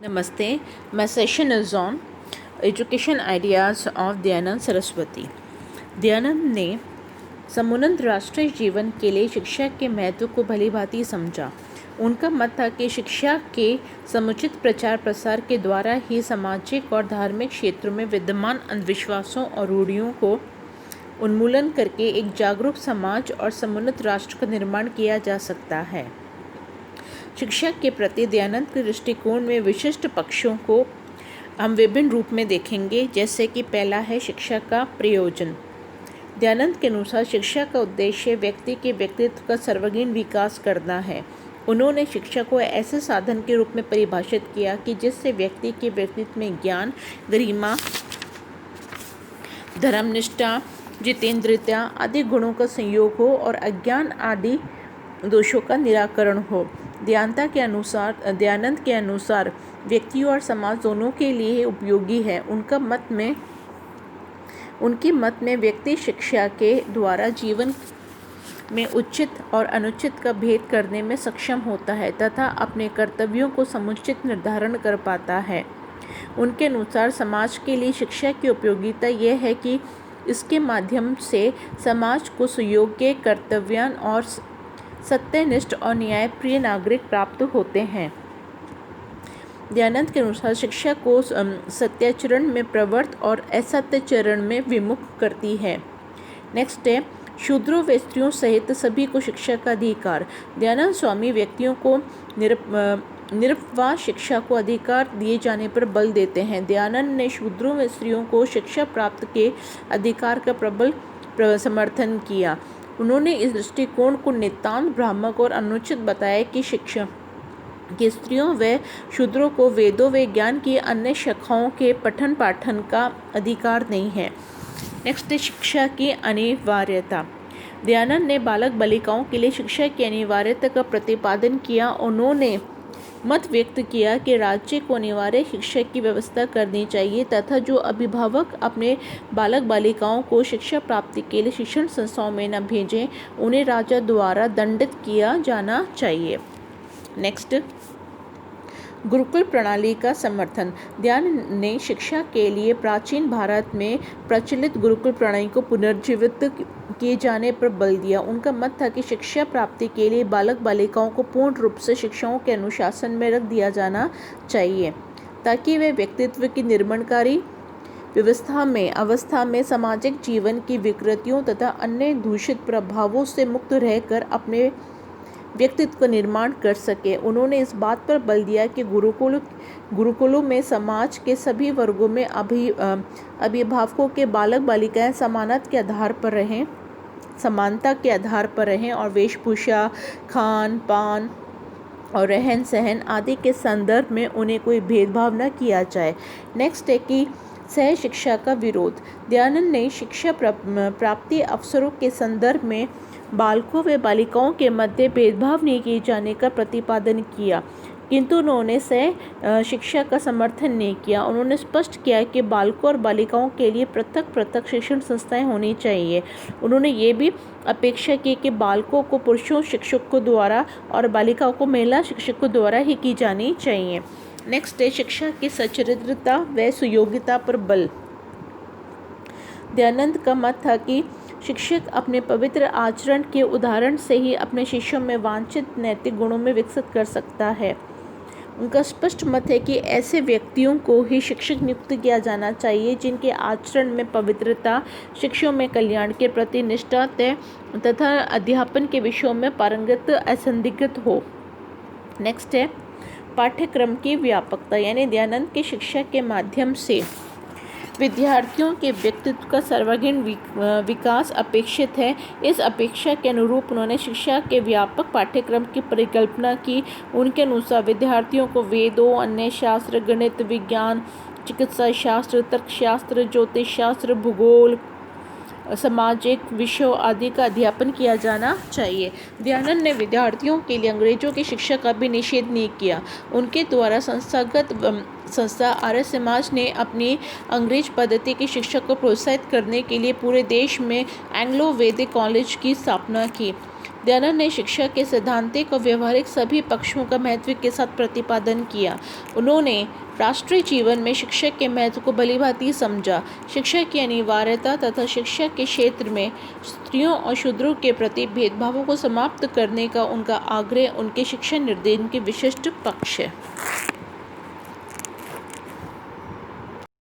Namaste. My session is on Education Ideas of Dayanand Saraswati. Dayanand ने समुन्नत राष्ट्रीय जीवन के लिए शिक्षा के महत्व को भलीभांति समझा। उनका मत था कि शिक्षा के समुचित प्रचार प्रसार के द्वारा ही सामाजिक और धार्मिक क्षेत्रों में विद्यमान अंधविश्वासों और रूढ़ियों को उन्मूलन करके एक जागरूक समाज और समुन्नत राष्ट्र का निर्माण किया जा सकता है। शिक्षा के प्रति दयानंद के दृष्टिकोण में विशिष्ट पक्षों को हम विभिन्न रूप में देखेंगे, जैसे कि पहला है शिक्षा का प्रयोजन। दयानंद के अनुसार शिक्षा का उद्देश्य व्यक्ति के व्यक्तित्व का सर्वांगीण विकास करना है। उन्होंने शिक्षा को ऐसे साधन के रूप में परिभाषित किया कि जिससे व्यक्ति के व्यक्तित्व में ज्ञान, गरिमा, धर्मनिष्ठा, जितेंद्रियता आदि गुणों का संयोग हो और अज्ञान आदि दोषों का निराकरण हो। दयानंद के अनुसार व्यक्तियों और समाज दोनों के लिए उपयोगी है। उनके मत में व्यक्ति शिक्षा के द्वारा जीवन में उचित और अनुचित का भेद करने में सक्षम होता है तथा अपने कर्तव्यों को समुचित निर्धारण कर पाता है। उनके अनुसार समाज के लिए शिक्षा की उपयोगिता यह है कि इसके माध्यम से समाज को सुयोग्य, कर्तव्यवान और सत्यनिष्ठ और न्यायप्रिय नागरिक प्राप्त होते हैं। दयानंद के अनुसार शिक्षा को सत्याचरण में प्रवृत्त और असत्याचरण में विमुख करती है। नेक्स्ट है शूद्रों व स्त्रियों सहित सभी को शिक्षा का अधिकार। दयानंद स्वामी व्यक्तियों को निरपवाद शिक्षा को अधिकार दिए जाने पर बल देते हैं। दयानंद ने शूद्रों व स्त्रियों को शिक्षा प्राप्त के अधिकार का प्रबल समर्थन किया। उन्होंने इस दृष्टिकोण को नितांत भ्रामक और अनुचित बताया कि शिक्षा कि स्त्रियों व शूद्रों को वेदों व ज्ञान की अन्य शाखाओं के पठन पाठन का अधिकार नहीं है। नेक्स्ट है शिक्षा की अनिवार्यता। दयानंद ने बालक बालिकाओं के लिए शिक्षा की अनिवार्यता का प्रतिपादन किया। उन्होंने मत व्यक्त किया कि राज्य को अनिवार्य शिक्षा की व्यवस्था करनी चाहिए तथा जो अभिभावक अपने बालक बालिकाओं को शिक्षा प्राप्ति के लिए शिक्षण संस्थाओं में न भेजें, उन्हें राजा द्वारा दंडित किया जाना चाहिए। नेक्स्ट गुरुकुल प्रणाली का समर्थन। दयानंद ने शिक्षा के लिए प्राचीन भारत में प्रचलित गुरुकुल प्रणाली को पुनर्जीवित किए जाने पर बल दिया। उनका मत था कि शिक्षा प्राप्ति के लिए बालक बालिकाओं को पूर्ण रूप से शिक्षाओं के अनुशासन में रख दिया जाना चाहिए ताकि वे व्यक्तित्व की निर्माणकारी अवस्था में सामाजिक जीवन की विकृतियों तथा अन्य दूषित प्रभावों से मुक्त रहकर अपने व्यक्तित्व का निर्माण कर सके। उन्होंने इस बात पर बल दिया कि गुरुकुलों में समाज के सभी वर्गों में अभिभावकों के बालक बालिकाएं समानता के आधार पर रहें और वेशभूषा, खान पान और रहन सहन आदि के संदर्भ में उन्हें कोई भेदभाव न किया जाए। नेक्स्ट है कि सह शिक्षा का विरोध। दयानंद ने शिक्षा प्राप्ति अवसरों के संदर्भ में बालकों व बालिकाओं के मध्य भेदभाव नहीं किए जाने का प्रतिपादन किया, किंतु उन्होंने सह शिक्षा का समर्थन नहीं किया। उन्होंने स्पष्ट किया कि बालकों और बालिकाओं के लिए पृथक शिक्षण संस्थाएं होनी चाहिए। उन्होंने ये भी अपेक्षा की कि बालकों को पुरुषों शिक्षकों द्वारा और बालिकाओं को महिला शिक्षकों द्वारा ही की जानी चाहिए। नेक्स्ट है शिक्षा की सच्चरित्रता व सुयोग्यता पर बल। दयानंद का मत था कि शिक्षक अपने पवित्र आचरण के उदाहरण से ही अपने शिष्यों में वांछित नैतिक गुणों में विकसित कर सकता है। उनका स्पष्ट मत है कि ऐसे व्यक्तियों को ही शिक्षक नियुक्त किया जाना चाहिए जिनके आचरण में पवित्रता, शिष्यों में कल्याण के प्रति निष्ठा तथा अध्यापन के विषयों में पारंगत असंदिग्ध हो। नेक्स्ट है पाठ्यक्रम की व्यापकता, यानी दयानंद की शिक्षा के माध्यम से विद्यार्थियों के व्यक्तित्व का सर्वांगीण विकास अपेक्षित है। इस अपेक्षा के अनुरूप उन्होंने शिक्षा के व्यापक पाठ्यक्रम की परिकल्पना की। उनके अनुसार विद्यार्थियों को वेदों, अन्य शास्त्र, गणित, विज्ञान, चिकित्सा शास्त्र, तर्कशास्त्र, ज्योतिष शास्त्र, भूगोल, सामाजिक विषयों आदि का अध्यापन किया जाना चाहिए। दयानंद ने विद्यार्थियों के लिए अंग्रेजों की शिक्षा का भी निषेध नहीं किया। उनके द्वारा संस्थागत संस्था आर्य समाज ने अपनी अंग्रेज पद्धति की शिक्षा को प्रोत्साहित करने के लिए पूरे देश में एंग्लो वैदिक कॉलेज की स्थापना की। दयानंद ने शिक्षा के सैद्धांतिक और व्यवहारिक सभी पक्षों का महत्व के साथ प्रतिपादन किया। उन्होंने राष्ट्रीय जीवन में शिक्षा के महत्व को भलीभांति समझा। शिक्षा की अनिवार्यता तथा शिक्षा के क्षेत्र में स्त्रियों और शूद्रों के प्रति भेदभावों को समाप्त करने का उनका आग्रह उनके शिक्षा निर्देशन के विशिष्ट पक्ष है।